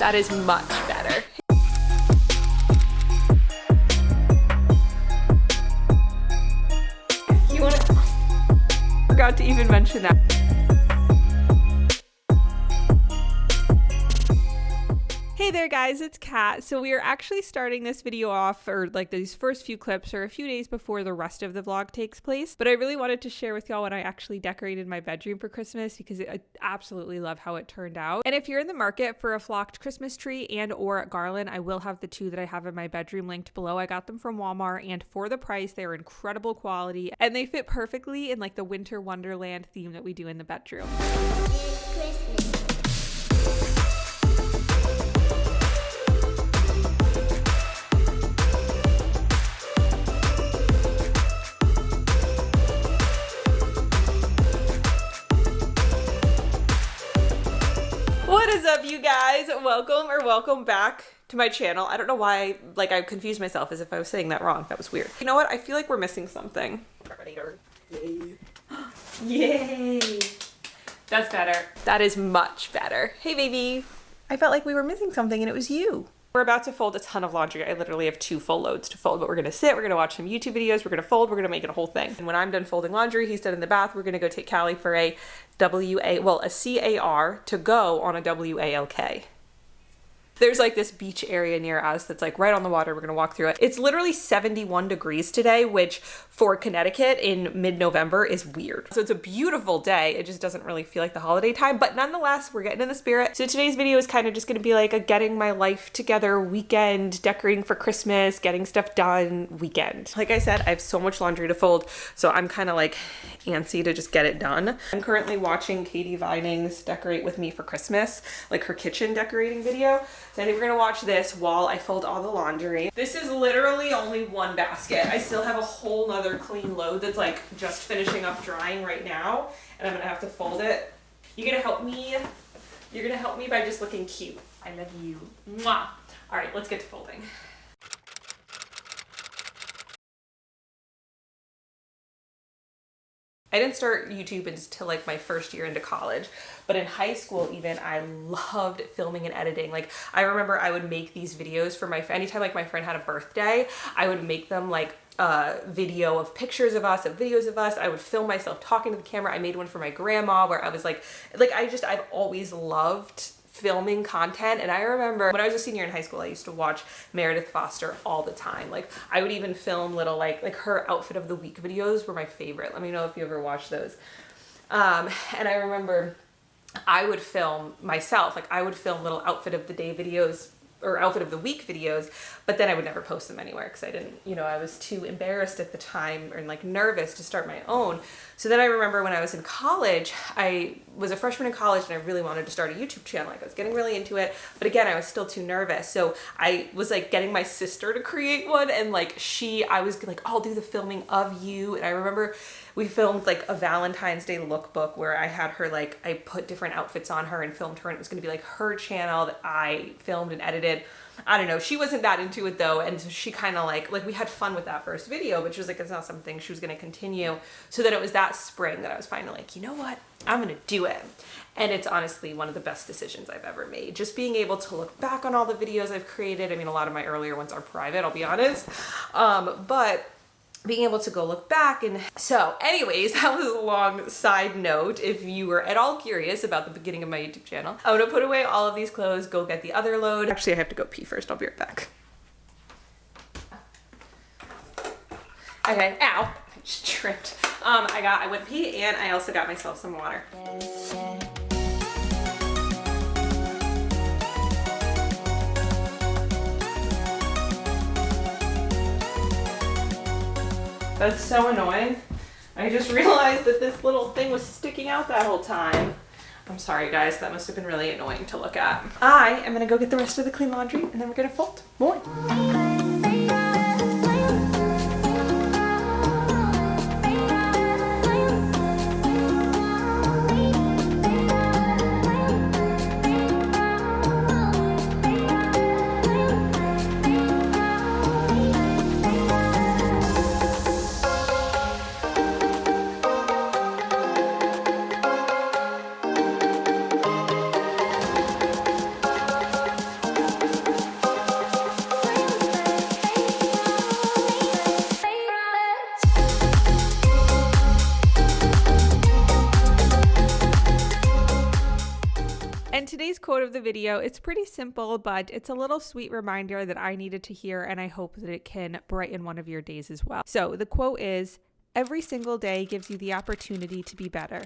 That is much better. You want to... Forgot to even mention that. Hey there guys, it's Kat. So we are actually starting this video off, or like these first few clips are a few days before the rest of the vlog takes place, but I really wanted to share with y'all when I actually decorated my bedroom for Christmas because I absolutely love how it turned out. And if you're in the market for a flocked Christmas tree and or a garland, I will have the two that I have in my bedroom linked below. I got them from Walmart, and for the price, they are incredible quality and they fit perfectly in like the winter wonderland theme that we do in the bedroom. What is up, you guys? Welcome back to my channel. I don't know why, like, I confused myself as if I was saying that wrong. That was weird. You know what? I feel like we're missing something. Yay. Yay. That's better. That is much better. Hey, baby. I felt like we were missing something and it was you. We're about to fold a ton of laundry. I literally have 2 full loads to fold, but we're gonna sit, we're gonna watch some YouTube videos, we're gonna fold, we're gonna make it a whole thing. And when I'm done folding laundry, he's done in the bath, we're gonna go take Callie for a CAR to go on a WALK. There's like this beach area near us that's like right on the water. We're gonna walk through it. It's literally 71 degrees today, which for Connecticut in mid-November is weird. So it's a beautiful day. It just doesn't really feel like the holiday time, but nonetheless, we're getting in the spirit. So today's video is kind of just gonna be like a getting my life together weekend, decorating for Christmas, getting stuff done weekend. Like I said, I have so much laundry to fold, so I'm kind of like antsy to just get it done. I'm currently watching Katie Vining's Decorate With Me for Christmas, like her kitchen decorating video. So I think we're gonna watch this while I fold all the laundry. This is literally only one basket. I still have a whole nother clean load that's like just finishing up drying right now, and I'm gonna have to fold it. You're gonna help me? You're gonna help me by just looking cute. I love you. Mwah. All right, let's get to folding. I didn't start YouTube until like my first year into college, but in high school even, I loved filming and editing. Like I remember I would make these videos for anytime like my friend had a birthday, I would make them like a video of pictures of us, of videos of us. I would film myself talking to the camera. I made one for my grandma where I was like I've always loved filming content. And I remember when I was a senior in high school, I used to watch Meredith Foster all the time. Like I would even film little like her outfit of the week videos were my favorite. Let me know if you ever watched those. And I remember I would film myself, like I would film little outfit of the day videos or outfit of the week videos, but then I would never post them anywhere because I didn't, I was too embarrassed at the time and like nervous to start my own. So then I remember when I was in college, I was a freshman in college and I really wanted to start a YouTube channel. Like I was getting really into it, but again, I was still too nervous. So I was like getting my sister to create one, and like I was like, I'll do the filming of you. And I remember we filmed like a Valentine's Day lookbook where I had her, like I put different outfits on her and filmed her, and it was gonna be like her channel that I filmed and edited. I don't know, she wasn't that into it though, and so she kind of like we had fun with that first video, but she was like, it's not something she was gonna continue. So then it was that spring that I was finally like, you know what, I'm gonna do it. And it's honestly one of the best decisions I've ever made. Just being able to look back on all the videos I've created. I mean, a lot of my earlier ones are private, I'll be honest, but being able to go look back. And so anyways, that was a long side note. If you were at all curious about the beginning of my YouTube channel, I'm gonna put away all of these clothes, go get the other load. Actually, I have to go pee first. I'll be right back. Okay, ow, I just tripped. I went pee, and I also got myself some water. That's so annoying. I just realized that this little thing was sticking out that whole time. I'm sorry guys, that must have been really annoying to look at. I am gonna go get the rest of the clean laundry and then we're gonna fold more. today's quote of the video, it's pretty simple, but it's a little sweet reminder that I needed to hear, and I hope that it can brighten one of your days as well. So the quote is, "Every single day gives you the opportunity to be better."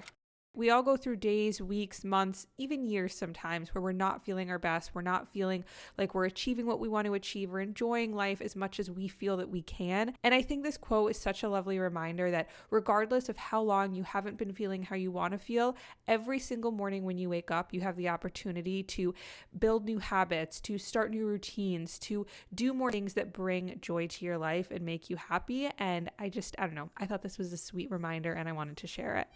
We all go through days, weeks, months, even years sometimes where we're not feeling our best. We're not feeling like we're achieving what we want to achieve or enjoying life as much as we feel that we can. And I think this quote is such a lovely reminder that regardless of how long you haven't been feeling how you want to feel, every single morning when you wake up, you have the opportunity to build new habits, to start new routines, to do more things that bring joy to your life and make you happy. And I don't know. I thought this was a sweet reminder and I wanted to share it.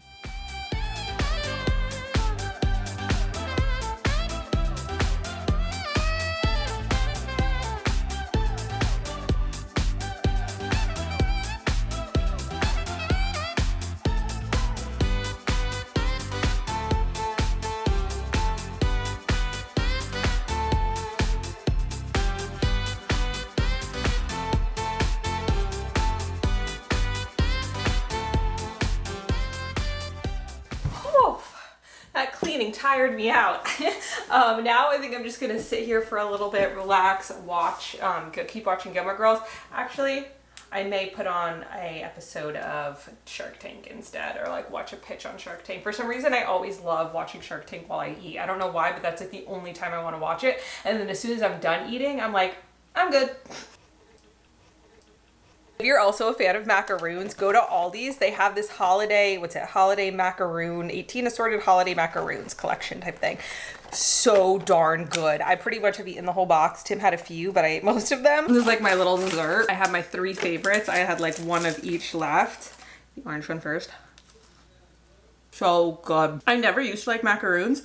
Tired me out. Now I think I'm just gonna sit here for a little bit, relax, watch, keep watching Gilmore Girls. Actually, I may put on a episode of Shark Tank instead, or like watch a pitch on Shark Tank. For some reason, I always love watching Shark Tank while I eat. I don't know why, but that's like the only time I want to watch it. And then as soon as I'm done eating, I'm like, I'm good. If you're also a fan of macaroons, go to Aldi's. They have this holiday macaroon, 18 assorted holiday macaroons collection type thing. So darn good. I pretty much have eaten the whole box. Tim had a few, but I ate most of them. This is like my little dessert. I have my 3 favorites. I had like one of each left. The orange one first. So good. I never used to like macaroons.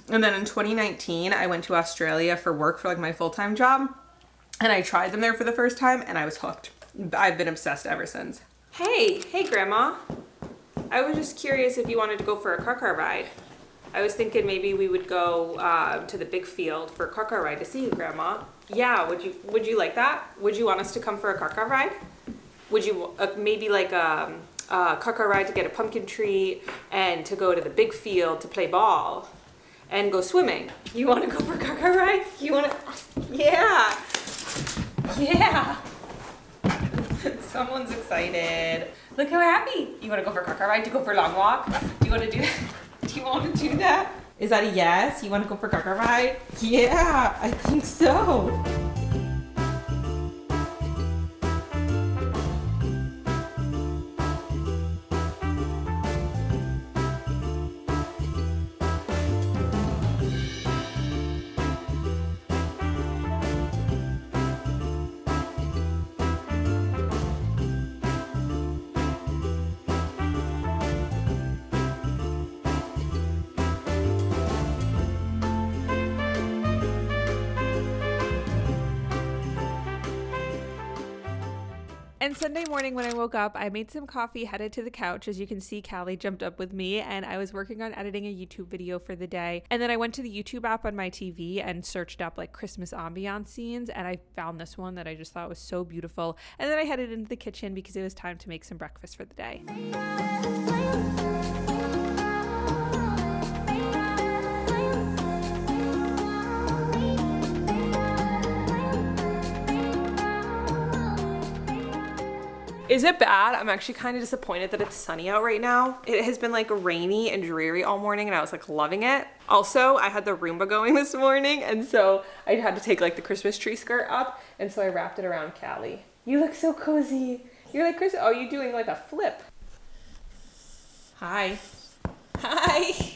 And then in 2019, I went to Australia for work for like my full-time job. And I tried them there for the first time and I was hooked. I've been obsessed ever since. Hey Grandma. I was just curious if you wanted to go for a car ride. I was thinking maybe we would go to the big field for a car ride to see you, Grandma. Yeah, would you like that? Would you want us to come for a car ride? Would you maybe like a car ride to get a pumpkin treat and to go to the big field to play ball and go swimming? You want to go for a car ride? You want to? Yeah. Yeah. Someone's excited. Look how happy. You want to go for a car ride? To go for a long walk? Do you want to do that? Is that a yes? You want to go for a car ride? Yeah, I think so. And Sunday morning when I woke up, I made some coffee, headed to the couch. As you can see, Callie jumped up with me and I was working on editing a YouTube video for the day. And then I went to the YouTube app on my TV and searched up like Christmas ambiance scenes. And I found this one that I just thought was so beautiful. And then I headed into the kitchen because it was time to make some breakfast for the day. Is it bad? I'm actually kind of disappointed that it's sunny out right now. It has been like rainy and dreary all morning and I was like loving it. Also, I had the Roomba going this morning and so I had to take like the Christmas tree skirt up and so I wrapped it around Callie. You look so cozy. You're like, Chris, oh, you're doing like a flip. Hi. Hi.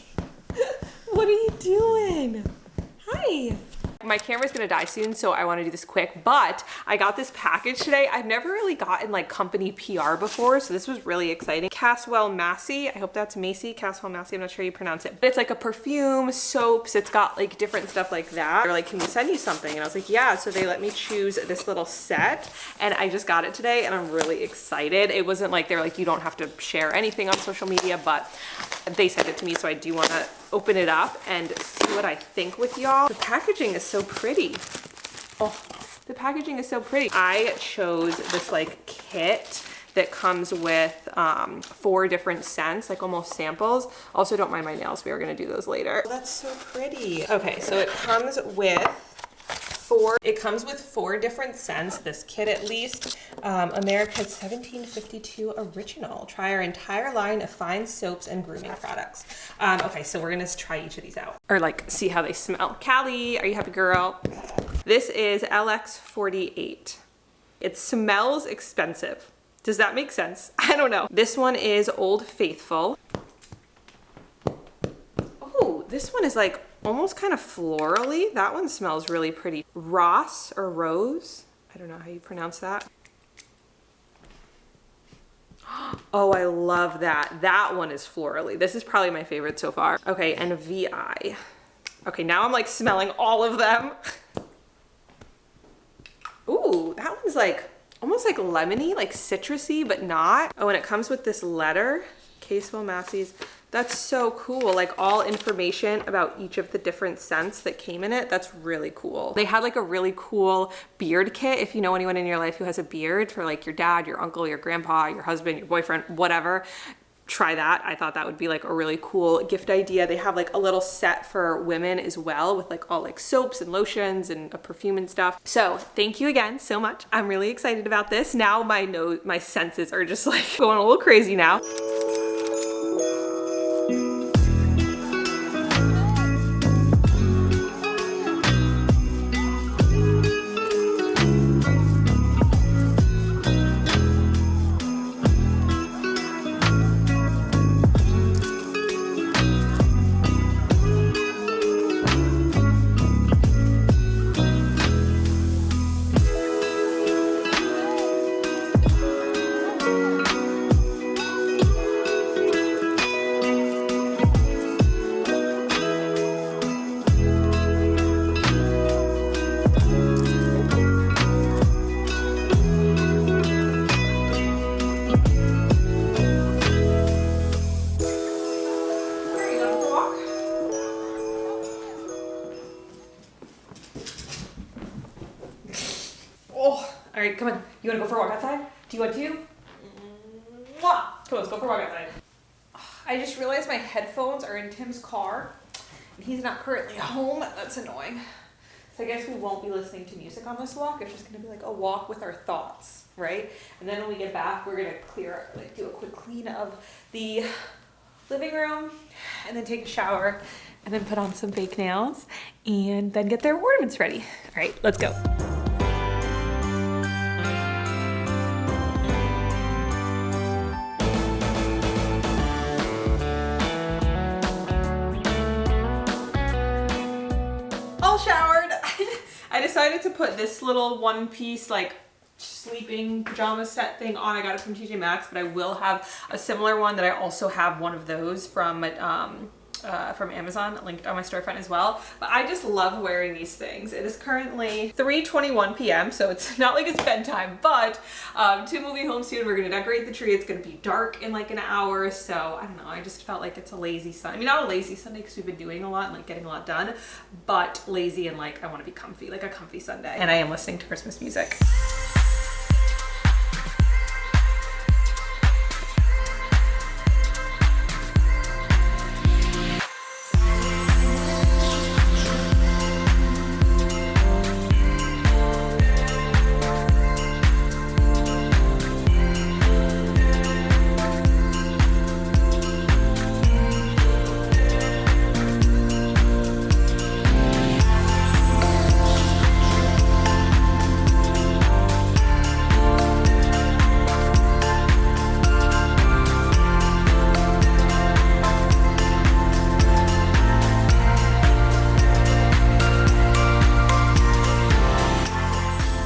What are you doing? Hi. My camera's gonna die soon, so I wanna do this quick, but I got this package today. I've never really gotten like company PR before, so this was really exciting. Casewell-Massey, I hope that's Macy, Casewell-Massey, I'm not sure you pronounce it. But it's like a perfume, soaps, it's got like different stuff like that. They're like, can we send you something? And I was like, yeah, so they let me choose this little set, and I just got it today, and I'm really excited. It wasn't like, they're like, you don't have to share anything on social media, but they sent it to me, so I do wanna open it up and see what I think with y'all. The packaging is so pretty. Oh, the packaging is so pretty. I chose this like kit that comes with 4 different scents, like almost samples. Also, don't mind my nails. We are going to do those later. Oh, that's so pretty. Okay, so it comes with 4 different scents, this kit at least. America's 1752 original. Try our entire line of fine soaps and grooming products. Okay, so we're gonna try each of these out, or like see how they smell. Callie, are you happy, girl? This is LX48. It smells expensive. Does that make sense? I don't know. This one is Old Faithful. Oh, this one is like almost kind of florally. That one smells really pretty. Ross or Rose. I don't know how you pronounce that. Oh, I love that. That one is florally. This is probably my favorite so far. Okay, and VI. Okay, now I'm like smelling all of them. Ooh, that one's like almost like lemony, like citrusy, but not. Oh, and it comes with this letter, Casewell-Massey's. That's so cool. Like all information about each of the different scents that came in it. That's really cool. They had like a really cool beard kit. If you know anyone in your life who has a beard, for like your dad, your uncle, your grandpa, your husband, your boyfriend, whatever, try that. I thought that would be like a really cool gift idea. They have like a little set for women as well with like all like soaps and lotions and a perfume and stuff. So thank you again so much. I'm really excited about this. Now my senses are just like going a little crazy now. All right, come on. You want to go for a walk outside? Do you want to? Mwah! Come on, let's go for a walk outside. I just realized my headphones are in Tim's car, and he's not currently home. That's annoying. So I guess we won't be listening to music on this walk. It's just going to be like a walk with our thoughts, right? And then when we get back, we're going to do a quick clean of the living room, and then take a shower, and then put on some fake nails, and then get their ornaments ready. All right, let's go. Showered. I decided to put this little one piece like sleeping pajama set thing on. I got it from TJ Maxx, but I will have a similar one that I also have one of those from Amazon, linked on my storefront as well. But I just love wearing these things. It is currently 3:21 p.m. so it's not like it's bedtime, but Tim will be home soon. We're gonna decorate the tree. It's gonna be dark in like an hour, so I don't know. I just felt like it's a lazy Sunday. I mean, not a lazy Sunday because we've been doing a lot and like getting a lot done, but lazy and like I want to be comfy, like a comfy Sunday. And I am listening to Christmas music.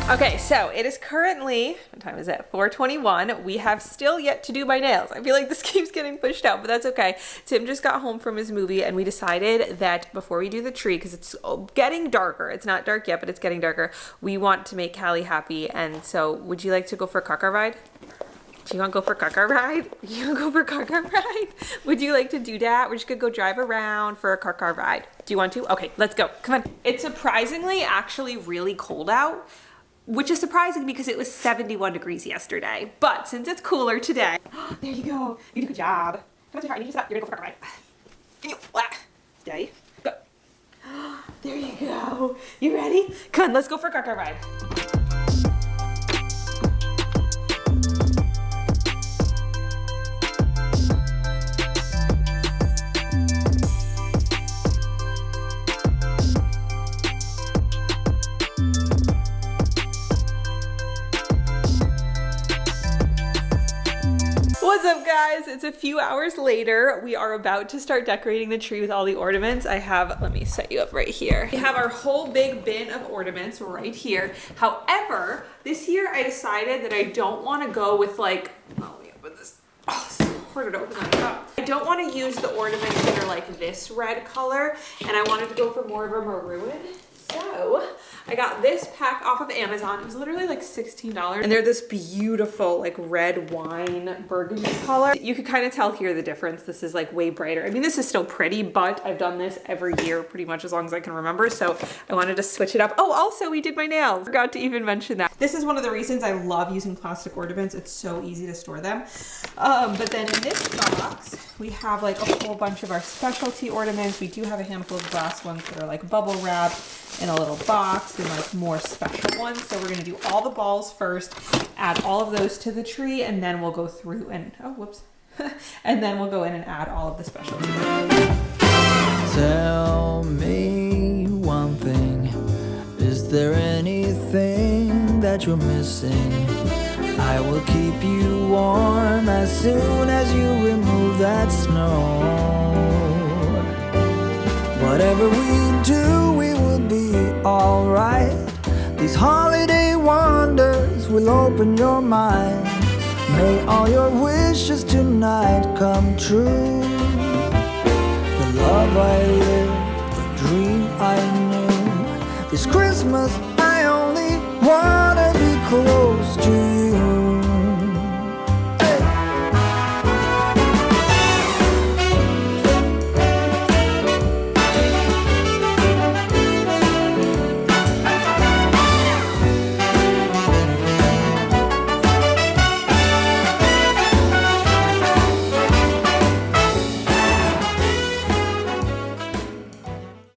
Okay, so it is currently, what time is it? 4:21. We have still yet to do my nails. I feel like this keeps getting pushed out, but that's okay. Tim just got home from his movie, and we decided that before we do the tree, because it's getting darker, it's not dark yet, but it's getting darker, we want to make Callie happy. And so would you like to go for a car ride? Do you want to go for a car ride? You want to go for a car ride? Would you like to do that? We're just going to go drive around for a car ride. Do you want to? Okay, let's go. Come on. It's surprisingly actually really cold out. which is surprising because it was 71 degrees yesterday. But since it's cooler today, there you go. You did a good job. Come on, sweetheart, I need you to stop. You're gonna go for a car ride. Stay. Go. There you go. You ready? Come on, let's go for a car ride. What's up, guys? It's a few hours later. We are about to start decorating the tree with all the ornaments. Let me set you up right here. We have our whole big bin of ornaments right here. However, this year I decided that I don't want to go with like, let me open this. Oh, it's so hard to open that up. I don't want to use the ornaments that are like this red color, and I wanted to go for more of a maroon. So I got this pack off of Amazon. It was literally like $16. And they're this beautiful like red wine burgundy color. You could kind of tell here the difference. This is like way brighter. I mean, this is still pretty, but I've done this every year pretty much as long as I can remember. So I wanted to switch it up. Oh, also we did my nails. Forgot to even mention that. This is one of the reasons I love using plastic ornaments. It's so easy to store them. But then in this box, we have like a whole bunch of our specialty ornaments. We do have a handful of glass ones that are like bubble wrap in a little box and like more special ones. So we're gonna do all the balls first, add all of those to the tree, and then we'll go through and, oh, whoops. And then we'll go in and add all of the specialty. Tell me one thing, is there anything that you're missing? I will keep you warm as soon as you remove that snow. Whatever we do, we will be alright. These holiday wonders will open your mind. May all your wishes tonight come true. The love I lived, the dream I knew, this Christmas